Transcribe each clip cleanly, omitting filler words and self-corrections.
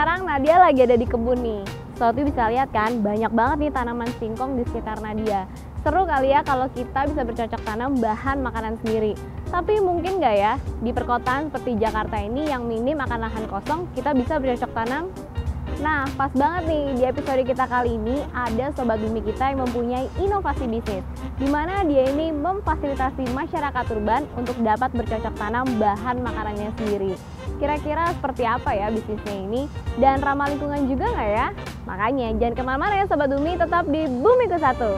sekarang Nadia lagi ada di kebun nih. Sobat bisa lihat kan, banyak banget nih tanaman singkong di sekitar Nadia. Seru kali ya kalau kita bisa bercocok tanam bahan makanan sendiri. Tapi mungkin nggak ya, di perkotaan seperti Jakarta ini yang minim akan lahan kosong, kita bisa bercocok tanam? Nah, pas banget nih di episode kita kali ini ada Sobat Bumi kita yang mempunyai inovasi bisnis, di mana dia ini memfasilitasi masyarakat urban untuk dapat bercocok tanam bahan makanannya sendiri. Kira-kira seperti apa ya bisnisnya ini? Dan ramah lingkungan juga nggak ya? Makanya jangan kemana-mana ya Sobat Bumi, tetap di Bumiku Satu.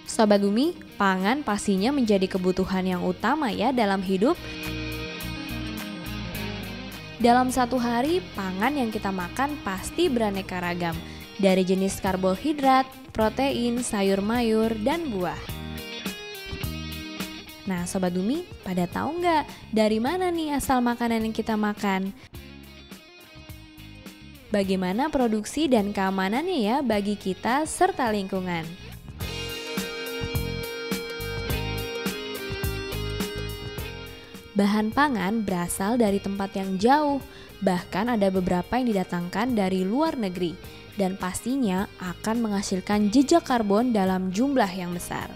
Sobat Bumi, pangan pastinya menjadi kebutuhan yang utama ya dalam hidup. Dalam satu hari, pangan yang kita makan pasti beraneka ragam. Dari jenis karbohidrat, protein, sayur mayur, dan buah. Nah Sobat Bumi, pada tahu nggak dari mana nih asal makanan yang kita makan? Bagaimana produksi dan keamanannya ya bagi kita serta lingkungan? Bahan pangan berasal dari tempat yang jauh, bahkan ada beberapa yang didatangkan dari luar negeri, dan pastinya akan menghasilkan jejak karbon dalam jumlah yang besar.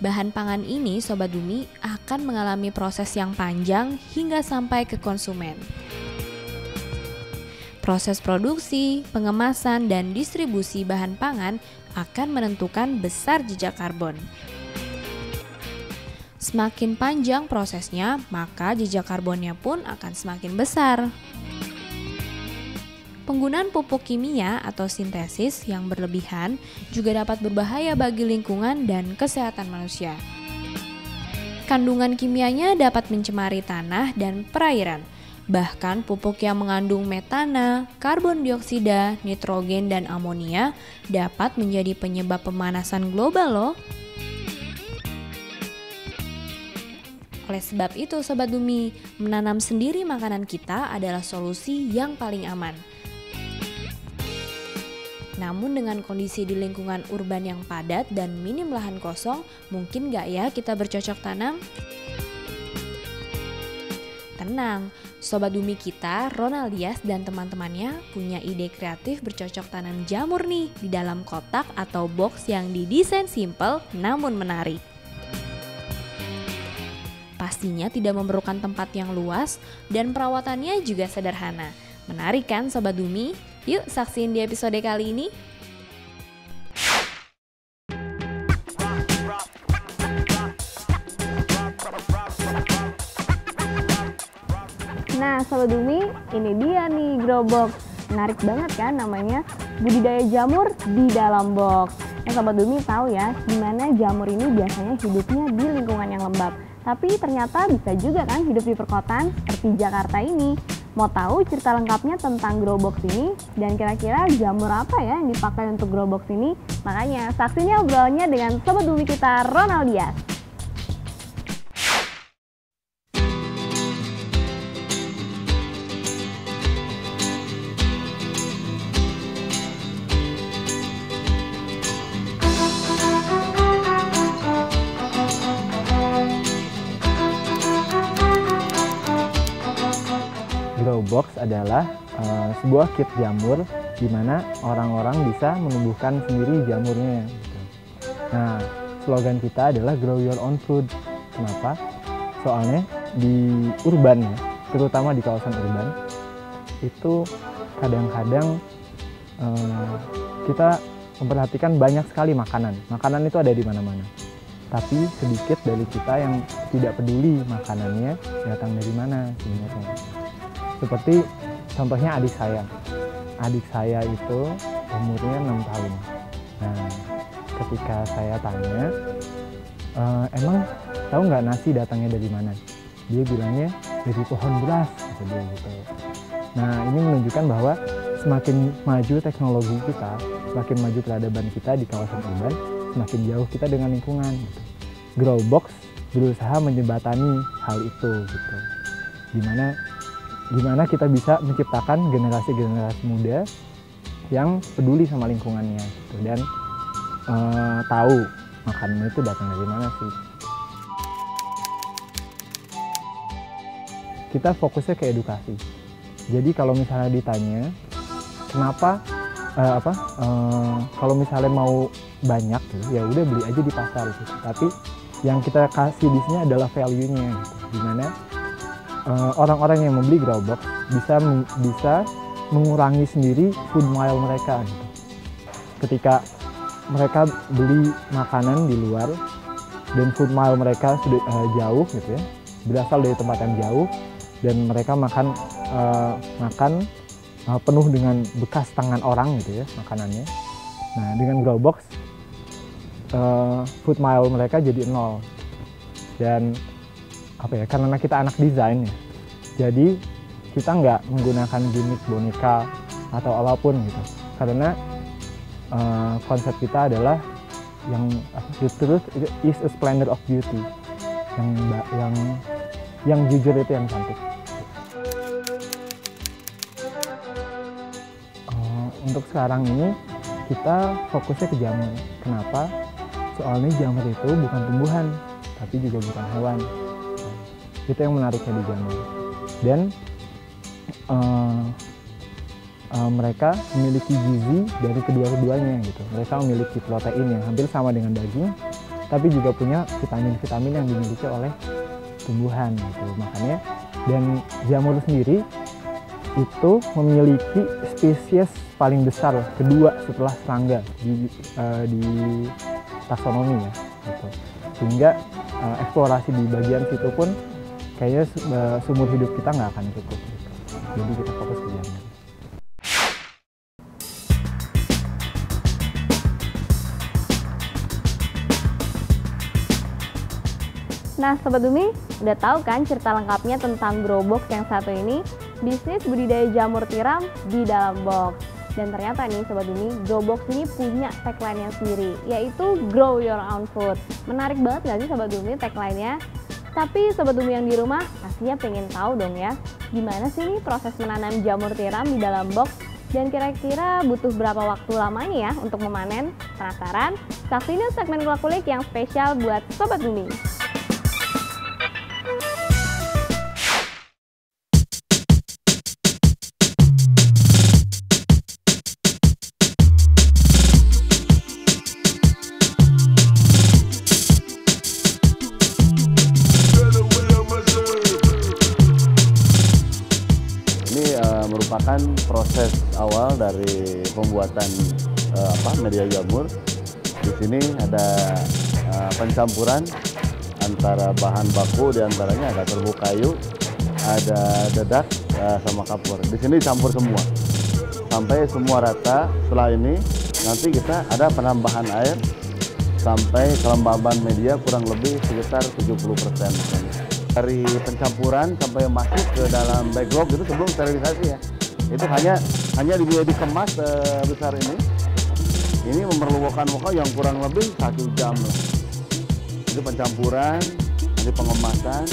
Bahan pangan ini, Sobat Bumi, akan mengalami proses yang panjang hingga sampai ke konsumen. Proses produksi, pengemasan, dan distribusi bahan pangan akan menentukan besar jejak karbon. Semakin panjang prosesnya, maka jejak karbonnya pun akan semakin besar. Penggunaan pupuk kimia atau sintesis yang berlebihan juga dapat berbahaya bagi lingkungan dan kesehatan manusia. Kandungan kimianya dapat mencemari tanah dan perairan. Bahkan pupuk yang mengandung metana, karbon dioksida, nitrogen, dan amonia dapat menjadi penyebab pemanasan global loh. Oleh sebab itu Sobat Bumi, menanam sendiri makanan kita adalah solusi yang paling aman. Namun dengan kondisi di lingkungan urban yang padat dan minim lahan kosong, mungkin nggak ya kita bercocok tanam? Tenang, Sobat Bumi kita, Ronald Dias dan teman-temannya punya ide kreatif bercocok tanam jamur nih di dalam kotak atau box yang didesain simple namun menarik. Pastinya tidak memerlukan tempat yang luas dan perawatannya juga sederhana. Menarik kan Sobat Bumi? Yuk saksiin di episode kali ini. Nah Sobat Bumi, ini dia nih grow box. Menarik banget kan namanya, budidaya jamur di dalam box. Nah Sobat Bumi tahu ya, gimana jamur ini biasanya hidupnya di lingkungan yang lembab. Tapi ternyata bisa juga kan hidup di perkotaan seperti Jakarta ini. Mau tahu cerita lengkapnya tentang grow box ini? Dan kira-kira jamur apa ya yang dipakai untuk grow box ini? Makanya saksinya obrolannya dengan Sobat Bumi kita Ronald Dias. Grow box adalah sebuah kit jamur di mana orang-orang bisa menumbuhkan sendiri jamurnya. Gitu. Nah, slogan kita adalah grow your own food. Kenapa? Soalnya di urban ya, terutama di kawasan urban, itu kadang-kadang kita memperhatikan banyak sekali makanan. Makanan itu ada di mana-mana. Tapi sedikit dari kita yang tidak peduli makanannya datang dari mana sebenarnya. Seperti contohnya adik saya. Adik saya itu umurnya 6 tahun. Nah, ketika saya tanya, emang tahu nggak nasi datangnya dari mana? Dia bilangnya dari pohon beras, kata dia gitu. Nah, ini menunjukkan bahwa semakin maju teknologi kita, semakin maju peradaban kita di kawasan urban, semakin jauh kita dengan lingkungan. Gitu. Grow box berusaha menjembatani hal itu, gitu. Gimana kita bisa menciptakan generasi-generasi muda yang peduli sama lingkungannya gitu. Dan tahu makanan itu datang dari mana sih. Kita fokusnya ke edukasi. Jadi kalau misalnya ditanya kenapa kalau misalnya mau banyak gitu, ya udah beli aja di pasar gitu. Tapi yang kita kasih di sini adalah value-nya gitu. Dimana orang-orang yang membeli Growbox bisa mengurangi sendiri food mile mereka gitu. Ketika mereka beli makanan di luar dan food mile mereka sudah jauh gitu ya, berasal dari tempat yang jauh, dan mereka makan penuh dengan bekas tangan orang gitu ya makanannya. Nah, dengan Growbox food mile mereka jadi 0. Dan karena kita anak desain ya, jadi kita nggak menggunakan gimmick boneka atau apapun gitu, karena konsep kita adalah the truth is a splendor of beauty, yang jujur itu yang cantik. Untuk sekarang ini kita fokusnya ke jamur. Kenapa? Soalnya jamur itu bukan tumbuhan, tapi juga bukan hewan. Itu yang menariknya di jamur. Dan mereka memiliki gizi dari kedua-duanya gitu. Mereka memiliki protein yang hampir sama dengan daging, tapi juga punya vitamin-vitamin yang dimiliki oleh tumbuhan gitu. Makanya, dan jamur sendiri itu memiliki spesies paling besar kedua setelah serangga di taksonomi ya gitu. Sehingga eksplorasi di bagian situ pun kayaknya seumur hidup kita nggak akan cukup gitu. Jadi kita fokus ke jamur. Nah Sobat Bumi, udah tahu kan cerita lengkapnya tentang Growbox yang satu ini, bisnis budidaya jamur tiram di dalam box. Dan ternyata nih Sobat Bumi, Growbox ini punya tagline-nya sendiri, yaitu Grow Your Own Food. Menarik banget gak sih Sobat Bumi tagline-nya? Tapi Sobat Bumi yang di rumah pastinya pengen tahu dong ya, gimana sih nih proses menanam jamur tiram di dalam box? Dan kira-kira butuh berapa waktu lamanya ya untuk memanen? Penasaran? Saksiin segmen Kulik yang spesial buat Sobat Bumi. Merupakan proses awal dari pembuatan media jamur. Di sini ada pencampuran antara bahan baku, diantaranya ada terbuk kayu, ada dedak sama kapur. Di sini campur semua sampai semua rata. Setelah ini nanti kita ada penambahan air sampai kelembaban media kurang lebih sekitar 70%. Dari pencampuran sampai masuk ke dalam backlog itu sebelum sterilisasi ya, itu hanya dikemas sebesar ini. Ini memerlukan waktu yang kurang lebih 1 jam lah. Itu pencampuran, nanti pengemasan.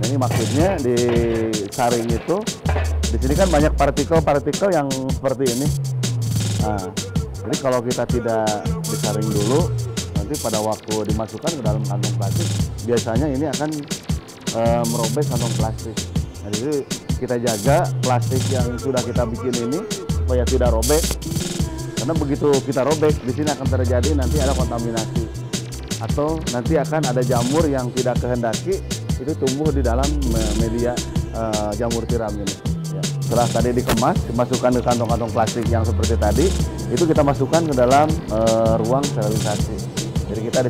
Nah, ini maksudnya di saring itu, di sini kan banyak partikel-partikel yang seperti ini. Nah, jadi kalau kita tidak disaring dulu, nanti pada waktu dimasukkan ke dalam kantong plastik, biasanya ini akan merobek kantong plastik. Nah, jadi kita jaga plastik yang sudah kita bikin ini supaya tidak robek, karena begitu kita robek, di sini akan terjadi nanti ada kontaminasi, atau nanti akan ada jamur yang tidak kehendaki itu tumbuh di dalam media jamur tiram ini. Ya. Setelah tadi dikemas, dimasukkan ke kantong-kantong plastik yang seperti tadi, itu kita masukkan ke dalam ruang sterilisasi. Jadi kita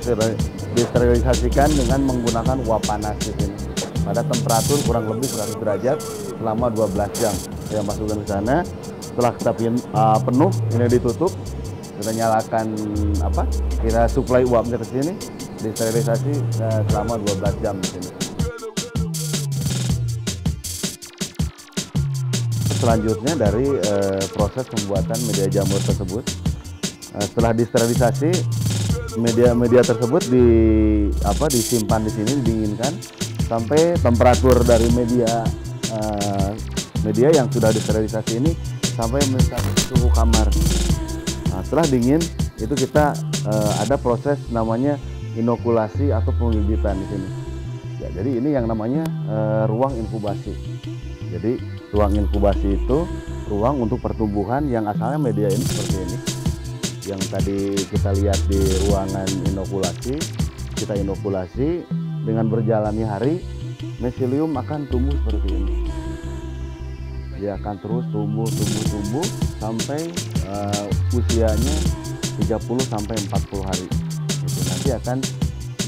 disterilisasikan dengan menggunakan uap panas di sini pada temperatur kurang lebih 100 derajat selama 12 jam. Kita masukkan ke sana. Setelah kita penuh, ini ditutup, kita nyalakan kita suplai uapnya ke sini, disterilisasi selama 12 jam di sini. Selanjutnya dari proses pembuatan media jamur tersebut, setelah disterilisasi, media tersebut disimpan di sini, didinginkan sampai temperatur dari media media yang sudah disterilisasi ini sampai mencapai suhu kamar. Nah, setelah dingin itu kita ada proses namanya inokulasi atau pembibitan di sini. Ya, jadi ini yang namanya ruang inkubasi. Jadi ruang inkubasi itu ruang untuk pertumbuhan yang asalnya media ini seperti ini. Yang tadi kita lihat di ruangan inokulasi, kita inokulasi dengan berjalannya hari, mesilium akan tumbuh seperti ini. Dia akan terus tumbuh sampai usianya 30 sampai 40 hari. Gitu. Nanti akan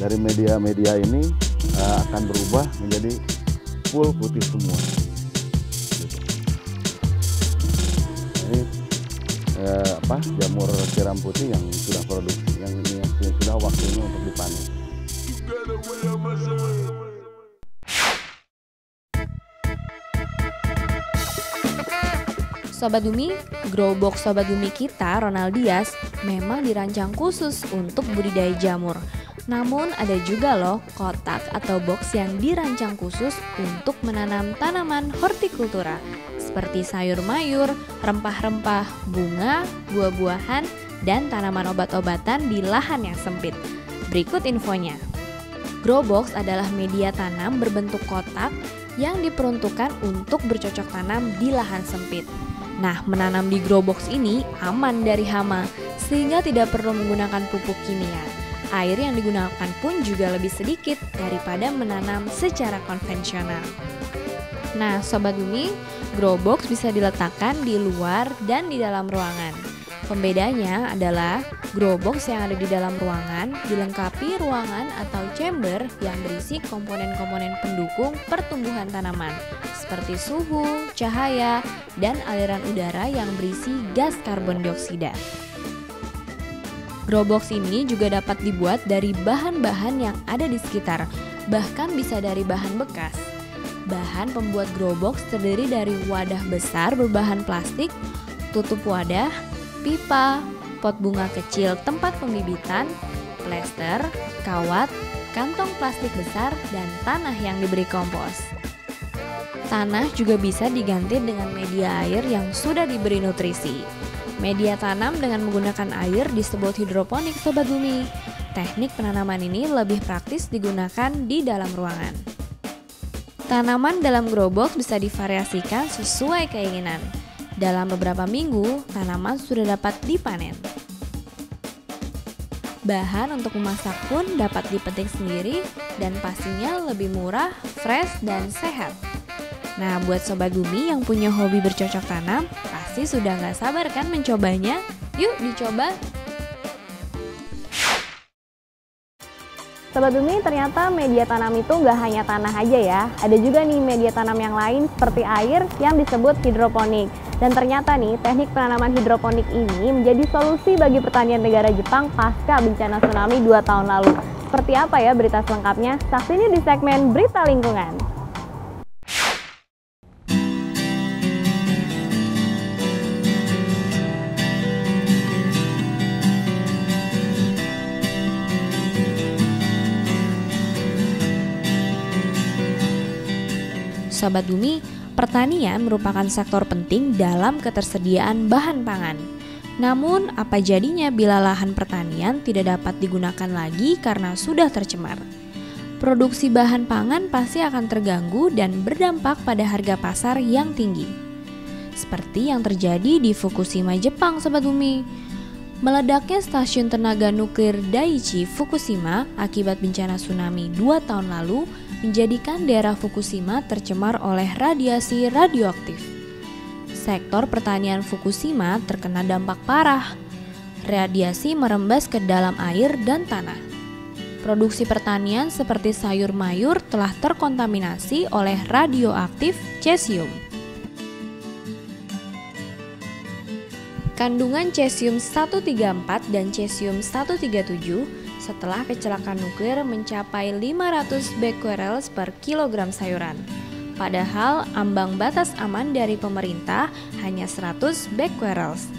dari media-media ini akan berubah menjadi full putih semua. Gitu. Ini jamur tiram putih yang sudah produksi, yang sudah waktunya untuk dipanen. Sobat Bumi, grow box Sobat Bumi kita, Ronald Dias, memang dirancang khusus untuk budidaya jamur. Namun ada juga loh kotak atau box yang dirancang khusus untuk menanam tanaman hortikultura seperti sayur mayur, rempah-rempah, bunga, buah-buahan, dan tanaman obat-obatan di lahan yang sempit. Berikut infonya. Grow box adalah media tanam berbentuk kotak yang diperuntukkan untuk bercocok tanam di lahan sempit. Nah, menanam di grow box ini aman dari hama, sehingga tidak perlu menggunakan pupuk kimia. Air yang digunakan pun juga lebih sedikit daripada menanam secara konvensional. Nah, Sobat Bumi, grow box bisa diletakkan di luar dan di dalam ruangan. Pembedanya adalah grow box yang ada di dalam ruangan dilengkapi ruangan atau chamber yang berisi komponen-komponen pendukung pertumbuhan tanaman seperti suhu, cahaya, dan aliran udara yang berisi gas karbon dioksida. Grow box ini juga dapat dibuat dari bahan-bahan yang ada di sekitar, bahkan bisa dari bahan bekas. Bahan pembuat grow box terdiri dari wadah besar berbahan plastik, tutup wadah, pipa, pot bunga kecil tempat pembibitan, plester, kawat, kantong plastik besar, dan tanah yang diberi kompos. Tanah juga bisa diganti dengan media air yang sudah diberi nutrisi. Media tanam dengan menggunakan air disebut hidroponik, Sobat Bumi. Teknik penanaman ini lebih praktis digunakan di dalam ruangan. Tanaman dalam grow box bisa divariasikan sesuai keinginan. Dalam beberapa minggu, tanaman sudah dapat dipanen. Bahan untuk memasak pun dapat dipetik sendiri dan pastinya lebih murah, fresh, dan sehat. Nah, buat Sobat Bumi yang punya hobi bercocok tanam, pasti sudah nggak sabar kan mencobanya? Yuk dicoba! Sobat Bumi, ternyata media tanam itu nggak hanya tanah aja ya. Ada juga nih media tanam yang lain seperti air yang disebut hidroponik. Dan ternyata nih, teknik penanaman hidroponik ini menjadi solusi bagi pertanian negara Jepang pasca bencana tsunami 2 tahun lalu. Seperti apa ya berita selengkapnya? Saksikan di segmen Berita Lingkungan. Sobat Bumi, pertanian merupakan sektor penting dalam ketersediaan bahan pangan. Namun, apa jadinya bila lahan pertanian tidak dapat digunakan lagi karena sudah tercemar? Produksi bahan pangan pasti akan terganggu dan berdampak pada harga pasar yang tinggi. Seperti yang terjadi di Fukushima, Jepang, Sobat Bumi. Meledaknya stasiun tenaga nuklir Daiichi Fukushima akibat bencana tsunami 2 tahun lalu menjadikan daerah Fukushima tercemar oleh radiasi radioaktif. Sektor pertanian Fukushima terkena dampak parah. Radiasi merembes ke dalam air dan tanah. Produksi pertanian seperti sayur mayur telah terkontaminasi oleh radioaktif cesium. Kandungan cesium-134 dan cesium-137 setelah kecelakaan nuklir mencapai 500 becquerels per kilogram sayuran. Padahal ambang batas aman dari pemerintah hanya 100 becquerels.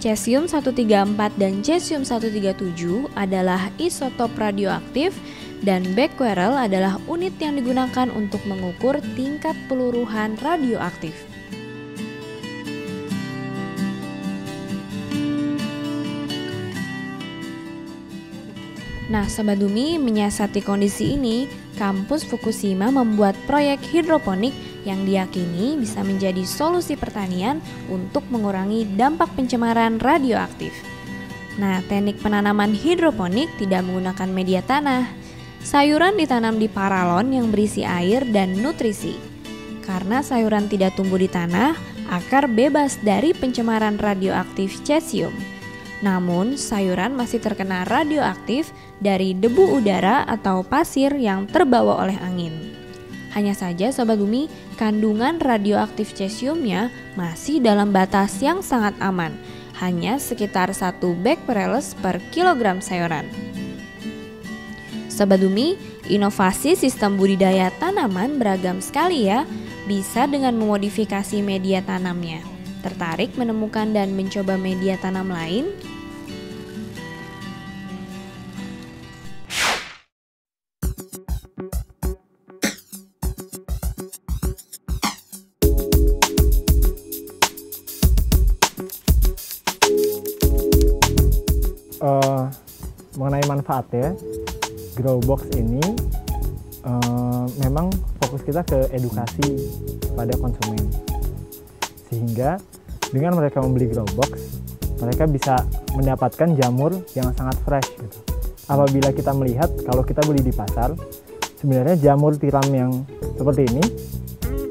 Cesium-134 dan cesium-137 adalah isotop radioaktif dan becquerel adalah unit yang digunakan untuk mengukur tingkat peluruhan radioaktif. Nah, Sobat Bumi, menyiasati kondisi ini, kampus Fukushima membuat proyek hidroponik yang diyakini bisa menjadi solusi pertanian untuk mengurangi dampak pencemaran radioaktif. Nah, teknik penanaman hidroponik tidak menggunakan media tanah. Sayuran ditanam di paralon yang berisi air dan nutrisi. Karena sayuran tidak tumbuh di tanah, akar bebas dari pencemaran radioaktif cesium. Namun, sayuran masih terkena radioaktif dari debu udara atau pasir yang terbawa oleh angin. Hanya saja Sobat Bumi, kandungan radioaktif cesiumnya masih dalam batas yang sangat aman, hanya sekitar 1 becquerels per kilogram sayuran. Sobat Bumi, inovasi sistem budidaya tanaman beragam sekali ya, bisa dengan memodifikasi media tanamnya. Tertarik menemukan dan mencoba media tanam lain? Mengenai manfaatnya, grow box ini memang fokus kita ke edukasi pada konsumen, sehingga dengan mereka membeli grow box, mereka bisa mendapatkan jamur yang sangat fresh gitu. Apabila kita melihat kalau kita beli di pasar, sebenarnya jamur tiram yang seperti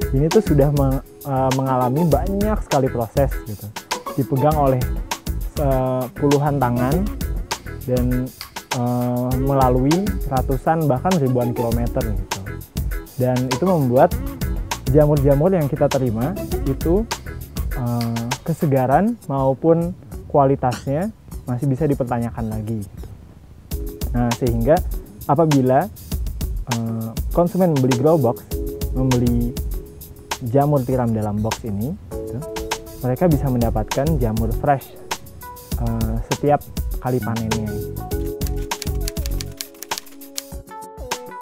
ini tuh sudah mengalami banyak sekali proses gitu, dipegang oleh puluhan tangan dan melalui ratusan bahkan ribuan kilometer gitu. Dan itu membuat jamur-jamur yang kita terima itu kesegaran maupun kualitasnya masih bisa dipertanyakan lagi gitu. Nah, sehingga apabila konsumen membeli grow box, membeli jamur tiram dalam box ini gitu, mereka bisa mendapatkan jamur fresh setiap kali panennya.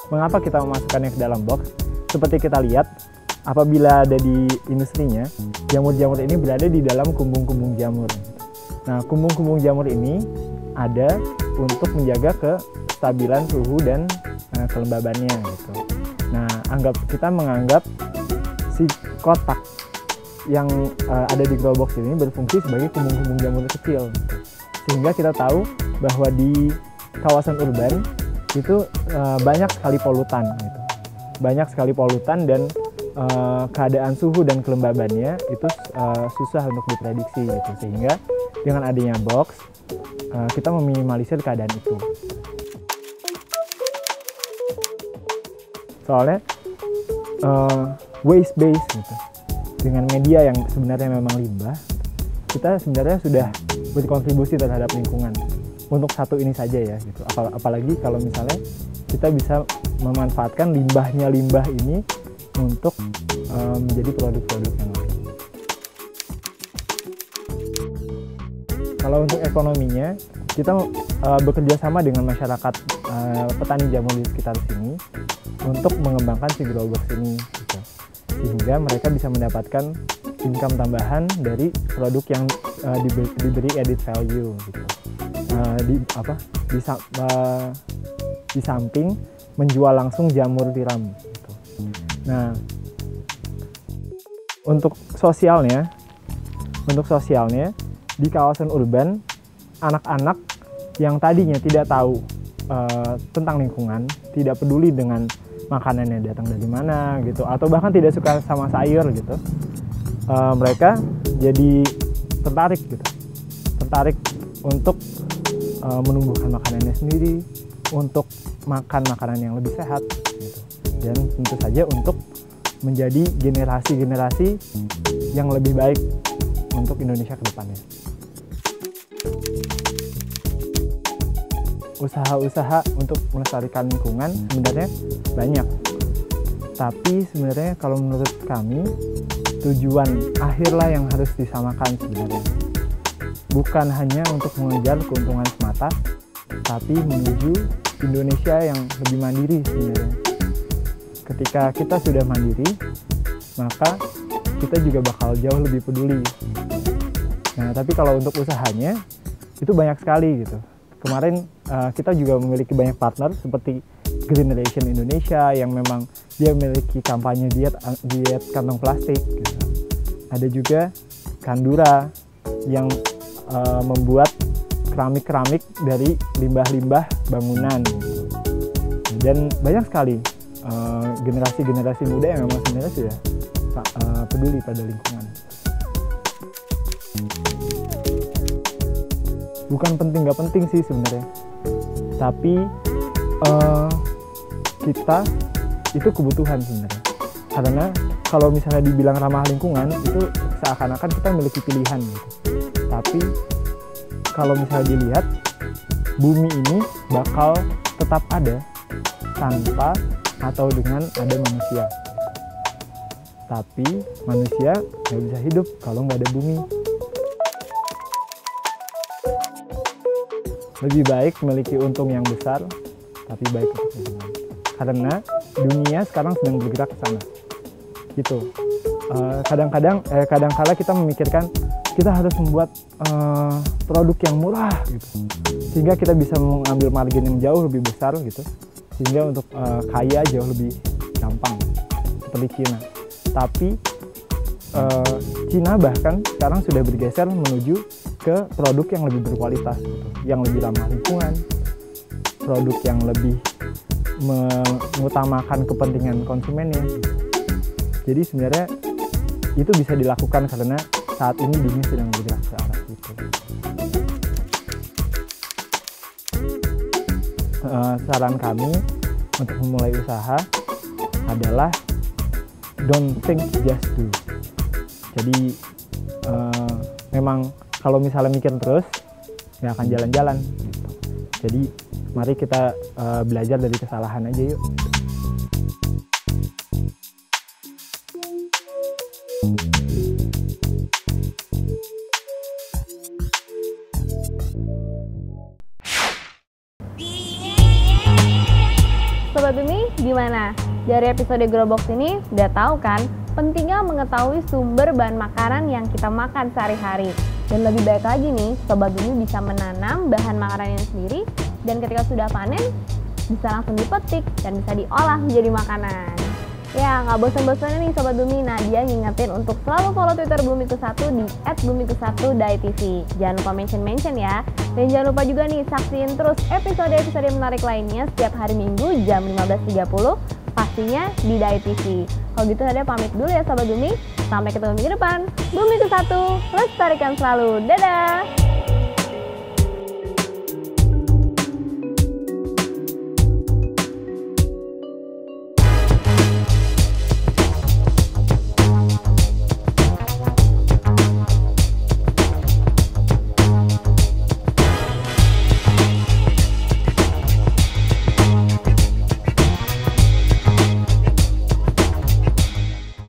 Mengapa kita memasukkannya ke dalam box? Seperti kita lihat, apabila ada di industrinya, jamur-jamur ini berada di dalam kumbung-kumbung jamur. Nah, kumbung-kumbung jamur ini ada untuk menjaga kestabilan suhu dan kelembabannya gitu. Nah, kita menganggap si kotak yang ada di grow box ini berfungsi sebagai kumbung-kumbung jamur kecil, sehingga kita tahu bahwa di kawasan urban itu banyak sekali polutan gitu. Banyak sekali polutan dan keadaan suhu dan kelembabannya itu susah untuk diprediksi gitu. Sehingga dengan adanya box kita meminimalisir keadaan itu. Soalnya waste base gitu, dengan media yang sebenarnya memang limbah, kita sebenarnya sudah berkontribusi terhadap lingkungan untuk satu ini saja ya gitu. Apalagi kalau misalnya kita bisa memanfaatkan limbah ini untuk menjadi produk-produk yang lain. Kalau untuk ekonominya, kita bekerja sama dengan masyarakat petani jamur di sekitar sini untuk mengembangkan si grow box ini gitu. Sehingga mereka bisa mendapatkan income tambahan dari produk yang diberi added value gitu. Di samping menjual langsung jamur tiram gitu. Nah, untuk sosialnya di kawasan urban, anak-anak yang tadinya tidak tahu tentang lingkungan, tidak peduli dengan makanannya datang dari mana gitu, atau bahkan tidak suka sama sayur gitu, mereka jadi tertarik untuk menumbuhkan makanannya sendiri, untuk makan makanan yang lebih sehat gitu. Dan tentu saja untuk menjadi generasi-generasi yang lebih baik untuk Indonesia ke depannya. Usaha-usaha untuk melestarikan lingkungan sebenarnya banyak, tapi sebenarnya kalau menurut kami tujuan akhirlah yang harus disamakan sebenarnya. Bukan hanya untuk mengejar keuntungan semata, tapi menuju Indonesia yang lebih mandiri sebenarnya. Ketika kita sudah mandiri, maka kita juga bakal jauh lebih peduli. Nah, tapi kalau untuk usahanya, itu banyak sekali gitu. Kemarin kita juga memiliki banyak partner seperti Generation Indonesia yang memang dia memiliki kampanye diet kantong plastik gitu. Ada juga Kandura yang membuat keramik dari limbah-limbah bangunan gitu. Dan banyak sekali generasi-generasi muda yang memang sebenarnya sudah peduli pada lingkungan. Bukan penting nggak penting sih sebenarnya, tapi kita itu kebutuhan sebenarnya. Karena kalau misalnya dibilang ramah lingkungan itu seakan-akan kita memiliki pilihan gitu. Tapi kalau misalnya dilihat, bumi ini bakal tetap ada tanpa atau dengan ada manusia. Tapi manusia nggak bisa hidup kalau nggak ada bumi. Lebih baik memiliki untung yang besar, tapi baik untuk lingkungan. Karena dunia sekarang sedang bergerak ke sana. Gitu. Kadang-kala kita memikirkan kita harus membuat produk yang murah gitu. Sehingga kita bisa mengambil margin yang jauh lebih besar gitu. Sehingga untuk kaya jauh lebih gampang seperti Cina. Tapi Cina bahkan sekarang sudah bergeser menuju ke produk yang lebih berkualitas gitu, yang lebih ramah lingkungan, produk yang lebih mengutamakan kepentingan konsumennya gitu. Jadi sebenarnya itu bisa dilakukan karena saat ini dunia sedang bergerak ke arah itu. Saran kami untuk memulai usaha adalah don't think, just do. Jadi memang kalau misalnya mikir terus nggak akan jalan-jalan gitu. Jadi mari kita belajar dari kesalahan aja yuk. Sobat Bumi, gimana? Dari episode Growbox ini udah tahu kan pentingnya mengetahui sumber bahan makanan yang kita makan sehari-hari. Dan lebih baik lagi nih, Sobat Bumi bisa menanam bahan makanannya sendiri dan ketika sudah panen bisa langsung dipetik dan bisa diolah menjadi makanan. Ya, nggak bosan-bosannya nih Sobat Bumi, Nadia ngingetin untuk selalu follow Twitter Bumiku1 di @bumiku1.tv. Jangan lupa mention ya. Dan jangan lupa juga nih saksiin terus episode-episode menarik lainnya setiap hari Minggu jam 15.30 pastinya di Dai TV. Kalau gitu Nadia pamit dulu ya Sobat Bumi. Sampai ketemu minggu depan. Bumiku1, lestarikan selalu. Dadah!